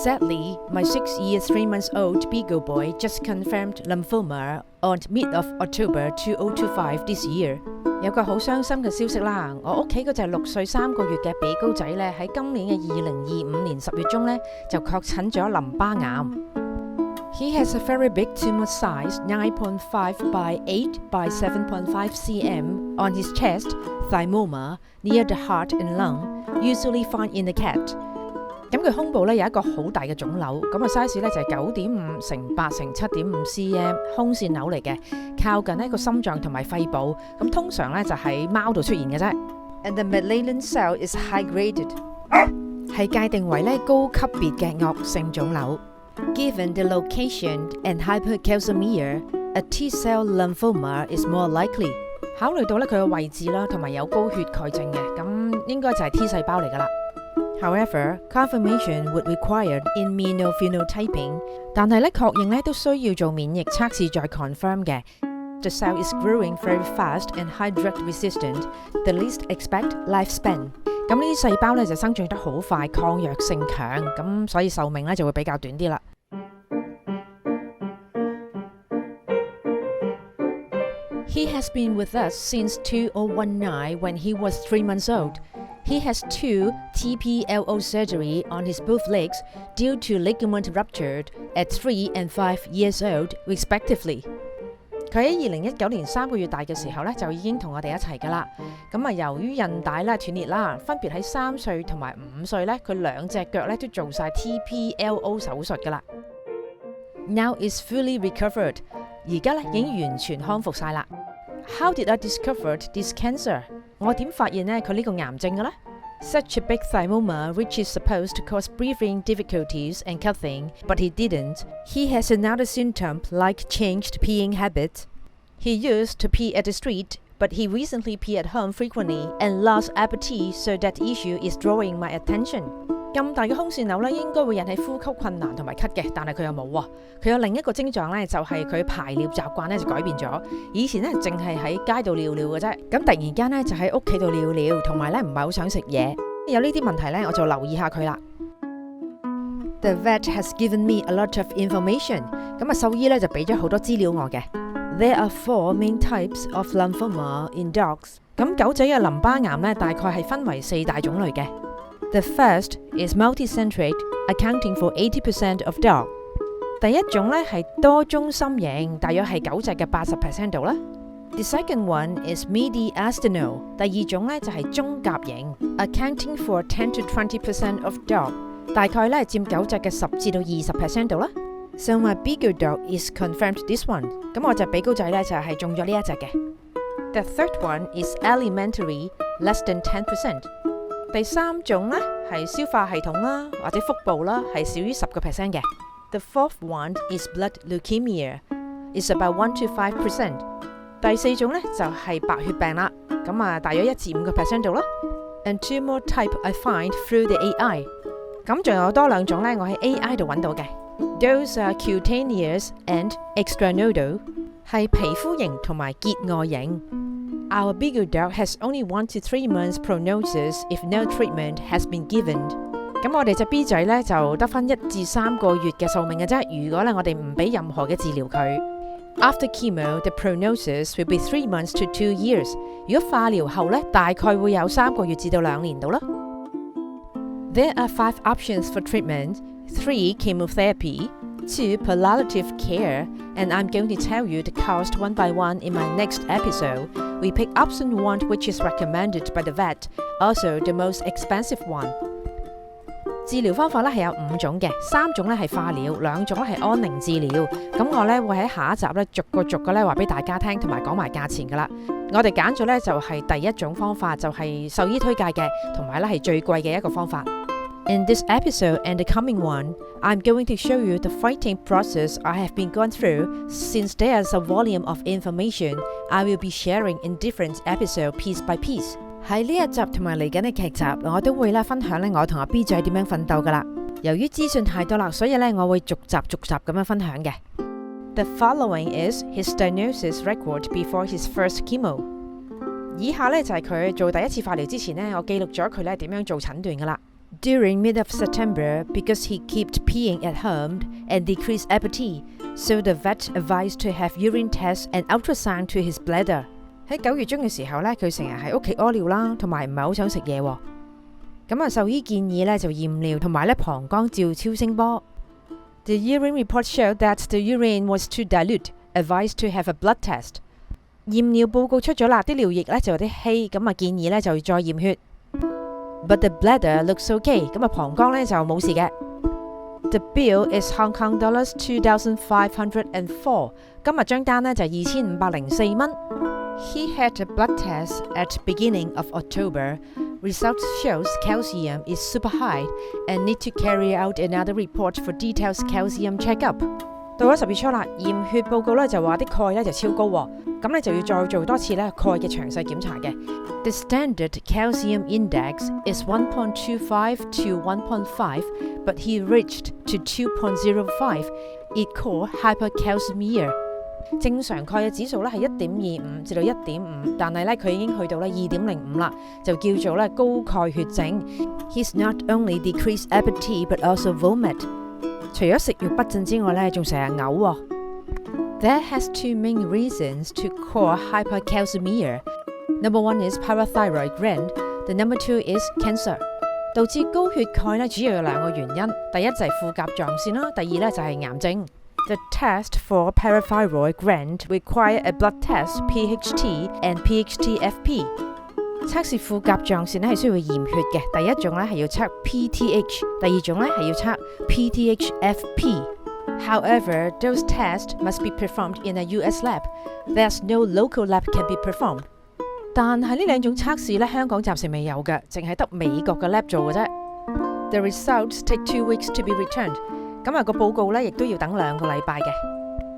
Sadly, my 6-year 3-month-old Beagle boy just confirmed lymphoma on mid of October 2025 this year. 有個好傷心嘅消息啦，我屋企嗰隻6歲3個月嘅比高仔咧，喺今年嘅2025年10月中咧就確診咗淋巴癌。He has a very big tumor size, 9.5 by 8 by 7.5 cm on his chest, thymoma, near the heart and lung, usually found in the cat. 咁佢胸部咧有一個好大嘅腫瘤，咁啊 size 咧就係9.5乘8乘7.5 cm 胸腺瘤嚟嘅，靠近一個心臟同埋肺部，咁通常咧就喺貓度出現嘅啫。And the malignant cell is high graded， 係界定為咧高級別嘅惡性腫瘤。Given the location and hypercalcemia, a T-cell lymphoma is more likely。考慮到咧佢嘅位置啦，同埋有高血鈣症嘅，咁應該就係 T 細胞嚟噶啦。However, confirmation would require immunophenotyping， 但係咧確認咧都需要做免疫測試再 confirm 嘅。The cell is growing very fast and high drug resistant. The least expect lifespan。咁呢啲細胞咧就生長得好快，抗藥性強，咁所以壽命咧就會比較短啲啦。He has been with us since 2019 when he was 3 months old.He has 2 TPLO surgery on his both legs due to ligament ruptured at 3 and 5 years old, respectively. 佢喺2019年3個月大嘅時候咧，就已經同我哋一齊噶啦。咁啊，由於韌帶咧斷裂啦，分別喺3歲同埋5歲咧，佢兩隻腳咧都做晒 TPLO 手術噶啦。Now is fully recovered， 而家咧已經完全康復晒啦。How did I discover this cancer？ 我點發現呢佢呢個癌症嘅呢？ Such a big thymoma, which is supposed to cause breathing difficulties and coughing, but he didn't. He has another symptom like changed peeing habit. He used to pee at the street, but he recently pee at home frequently and lost appetite, so that issue is drawing my attention. 咁大嘅胸腺瘤咧，應該會引起呼吸困難同埋咳嘅，但係佢又冇喎。佢有另一個症狀咧，就係佢排尿習慣咧就改變咗。以前咧淨係喺街度尿尿嘅啫，咁突然間咧就喺屋企度尿尿，同埋咧唔係好想食嘢。有呢啲問題咧，我就留意下佢啦。The vet has given me a lot of information。咁啊，獸醫咧就俾咗好多資料我嘅。There are 4 main types of lymphoma in dogs。咁狗仔嘅淋巴癌咧，大概係分為4大種類嘅。The first is multicentric, accounting for 80% of dog。 第一種咧係多中心型，大約係狗隻嘅80% 度啦。The second one is mediastinal， 第二種咧就係中甲型 ，accounting for 10 to 20% of dog， 大概咧佔狗隻嘅10至到20% 度啦。So my Beagle dog is confirmed this one。咁我隻比高仔咧就係中咗呢一隻嘅。The third one is alimentary, less than 10%。第三種咧係消化系統啦，或者腹部啦，係少於10% 嘅。The fourth one is blood leukemia, is about 1 to 5%。第四種咧就係白血病啦，咁啊大約1至5% 度啦。And 2 more type I find through the AI。咁仲有多2種咧，我喺 AI 度揾到嘅。Those are cutaneous and extranodal， 係皮膚型同埋結外型。Our Beagle dog has only 1 to 3 months prognosis if no treatment has been given。 咁我哋隻 B 仔咧就得返1至3個月嘅壽命嘅啫。如果咧我哋唔俾任何嘅治療佢 ，After chemo the prognosis will be 3 months to 2 years。 如果化療後咧，大概會有3個月至到2年度啦。There are 5 options for treatment, 3 chemotherapy, 2 palliative care, and I'm going to tell you the cost one by one in my next episode. We pick option 1, which is recommended by the vet, also the most expensive one。 治療方法咧係有5種嘅，3種咧係化療，2種咧係安寧治療。咁我咧會喺下一集咧逐個咧話俾大家聽，同埋講埋價錢噶啦。我哋揀咗咧就係第一種方法，就係獸醫推介嘅，同埋咧係最貴嘅一個方法。In this episode and the coming one, I'm going to show you the fighting process I have been going through. Since there's a volume of information, I will be sharing in different episodes piece by piece. 喺呢一集同埋嚟緊嘅劇集，我都會分享我同阿 B 仔點樣奮鬥噶啦。由於資訊太多啦，所以我會逐集咁樣分享嘅。The following is his diagnosis record before his first chemo。 以下就係佢做第一次化療之前我記錄咗佢點樣做診斷噶啦。During mid of September, because he kept peeing at home and decreased appetite, so the vet advised to have urine tests and ultrasound to his bladder. 喺9月中嘅時候咧，佢成日喺屋企屙尿啦，同埋唔係好想食嘢喎。咁獸醫建議咧就驗尿同埋咧膀胱照超聲波。The urine report showed that the urine was too dilute, advised to have a blood test. 驗尿報告出咗啦，啲尿液咧就有啲稀，咁建議咧就再驗血。But the bladder looks okay， 膀胱咧就冇事嘅。The bill is Hong Kong dollars 2,504。今日張單咧就2504蚊。He had a blood test at beginning of October. Results shows calcium is super high and need to carry out another report for details calcium checkup. 到咗10月初啦，驗血報告咧就話啲鈣咧就超高喎，咁你就要再做多次咧鈣嘅詳細檢查嘅。The standard calcium index is 1.25 to 1.5, but he reached to 2.05. It called hypercalcemia. 正常鈣嘅指數咧係1.25至到1.5，但係咧佢已經去到咧2.05啦，就叫做咧高鈣血症。He's not only decreased appetite but also vomit. 除咗食慾不振之外咧，仲成日嘔喎。That has two main reasons to cause hypercalcemia. Number one is parathyroid gland. The number two is cancer. 導致高血鈣咧主要有2個原因，第一就係副甲狀腺啦，第二咧就係癌症。The test for parathyroid gland require a blood test, PHT and PHT-FP. 測試副甲狀腺咧係需要驗血嘅，第一種咧係要測 PTH， 第二種咧係要測 PTH-FP. However, those tests must be performed in a US lab. There's no local lab can be performed. 但係呢兩種測試咧，香港暫時未有嘅，淨係得美國嘅 lab 做嘅啫。The results take 2 weeks to be returned. 咁個報告咧亦都要等2個禮拜嘅。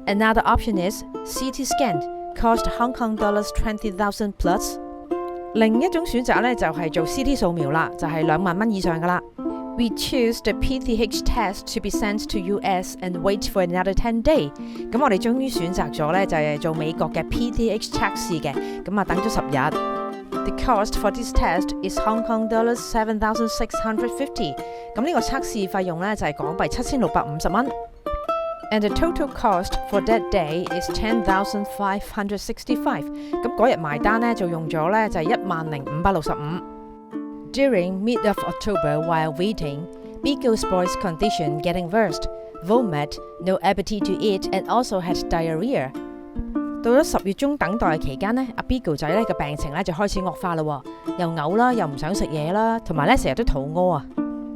Another option is CT scan, cost Hong Kong dollars 20,000 plus. 另一種選擇咧就係做 CT 掃描啦，就係2萬蚊以上噶啦。We choose the PTH test to be sent to US and wait for another 10 days. 咁我哋終於選擇咗咧就係做美國嘅 PTH 測試嘅，咁等咗10日。The cost for this test is Hong Kong dollars 7,650. 咁呢個測試費用咧就係港幣7650蚊。And the total cost for that day is 10,565. 咁嗰日埋單咧就用咗咧就係10,565。During mid of October, while waiting, Beagle's boy's condition getting worse. Vomit, no appetite to eat, and also had diarrhea. 到咗10月中等待期間呢，阿 Beagle 仔咧嘅病情咧就開始惡化啦，又嘔啦，又唔想食嘢啦，同埋咧成日都肚屙啊。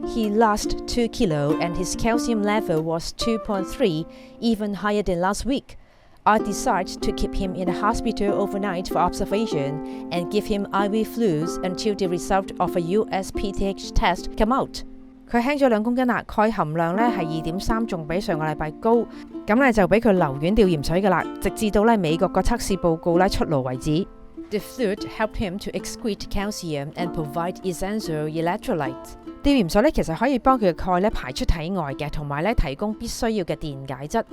He lost 2 kilos and his calcium level was 2.3, even higher than last week. I decided to keep him in the hospital overnight for observation and give him IV fluids until the result of a US PTH test come out. 佢輕咗2公斤啦，鈣含量咧係2.3，仲比上個禮拜高。咁咧就俾佢留院吊鹽水噶啦，直至到咧美國個測試報告咧出爐為止。The fluid helped him to excrete calcium and provide essential electrolytes. 吊鹽水咧其實可以幫佢嘅鈣咧排出體外嘅，同埋咧提供必須要嘅電解質。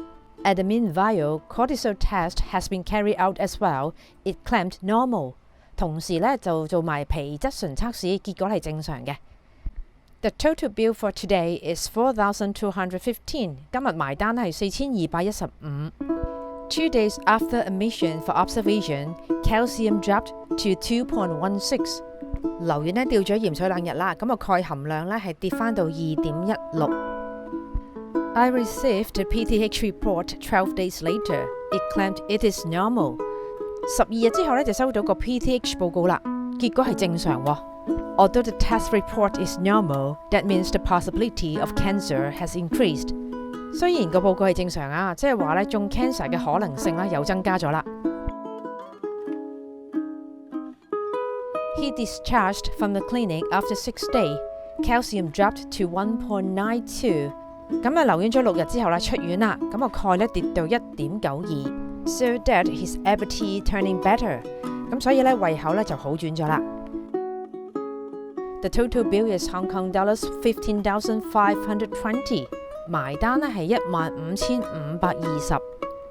At the meanwhile, cortisol test has been carried out as well. It claimed normal. 同時咧就做埋皮質醇測試，結果係正常嘅。The total bill for today is 4,215. 今日埋單係4215。2 days after admission for observation, calcium dropped to 2.16. 留院咧吊咗鹽水2日啦，咁鈣含量咧係跌翻到2.16。I received the PTH report 12 days later. It claimed it is normal. 12日之後咧就收到個 PTH 報告啦，結果係正常喎。Although the test report is normal, that means the possibility of cancer has increased. 雖然個報告係正常啊，即係話咧中 cancer 嘅可能性咧又增加咗啦。He discharged from the clinic after 6 days. Calcium dropped to 1.92. 咁留院咗6日之後啦，出院啦，咁鈣咧跌到1.92。So that his appetite turning better. 咁所以咧胃口咧就好轉咗啦。The total bill is Hong Kong dollars 15,520. 埋單咧係15,520。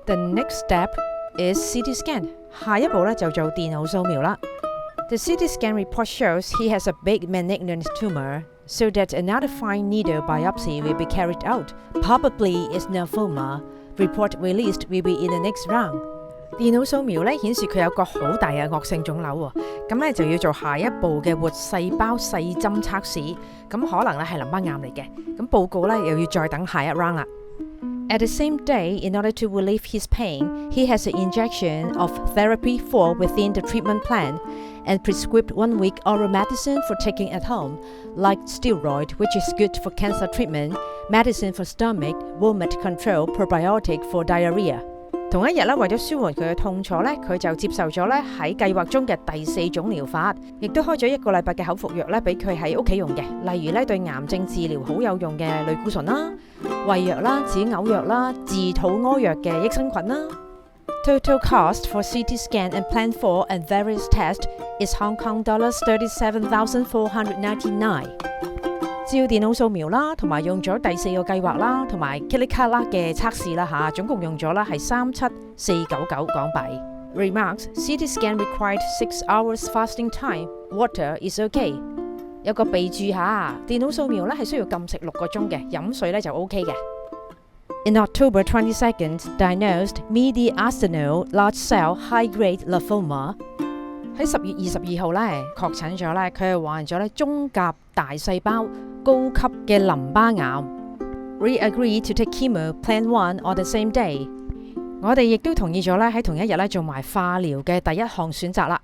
The next step is CT scan. 下一步咧就做電腦掃描啦。The CT scan report shows he has a big malignant tumor. so that another fine needle biopsy will be carried out. Probably it's lymphoma. Report released will be in the next round. 電腦掃描咧顯示佢有個好大嘅惡性腫瘤喎，咁咧就要做下一步嘅活細胞細針測試，咁可能咧係淋巴癌嚟嘅，咁報告咧又要再等下一 round 啦。At the same day, in order to relieve his pain, he has an injection of therapy 4 within the treatment plan and prescribed 1 week oral medicine for taking at home, like steroid, which is good for cancer treatment, medicine for stomach, vomit control, probiotic for diarrhea. 同一日咧，為咗舒緩佢嘅痛楚咧，佢就接受咗咧喺計劃中嘅第4種療法，亦都開咗1個禮拜嘅口服藥咧，俾佢喺屋企用嘅。例如咧對癌症治療好有用嘅類固醇啦、胃藥啦、止嘔藥啦、治肚屙藥嘅益生菌啦。Total cost for CT scan and plan 4 and various tests is Hong Kong dollars 37,499。照電腦掃描啦，同埋用咗第4個計劃啦，同埋 Kilikala 嘅測試啦嚇，總共用咗啦係37499港幣。Remarks: CT scan required 6 hours fasting time. Water is okay. 有個備註嚇，電腦掃描咧係需要禁食6個鐘嘅，飲水咧就 OK 嘅。In October 22nd, diagnosed mediastinal large cell high-grade lymphoma. 喺10月22號咧確診咗咧，佢係患咗咧中甲大細胞高級嘅淋巴癌。We agreed to take chemo plan 1 on the same day。我哋亦都同意咗咧喺同一日咧做埋化療嘅第一項選擇啦。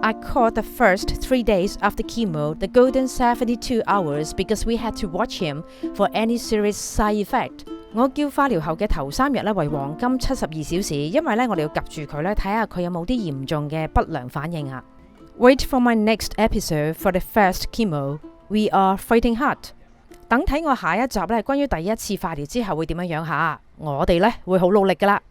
I called the first 3 days after chemo the golden 72 hours because we had to watch him for any serious side effect。我叫化療後嘅頭3日咧為黃金72小時，因為咧我哋要及住佢咧睇下佢有冇啲嚴重嘅不良反應啊。Wait for my next episode for the first chemo. We are fighting hard。等睇我下一集咧關於第1次化療之後會點樣樣嚇，我哋咧會好努力噶啦。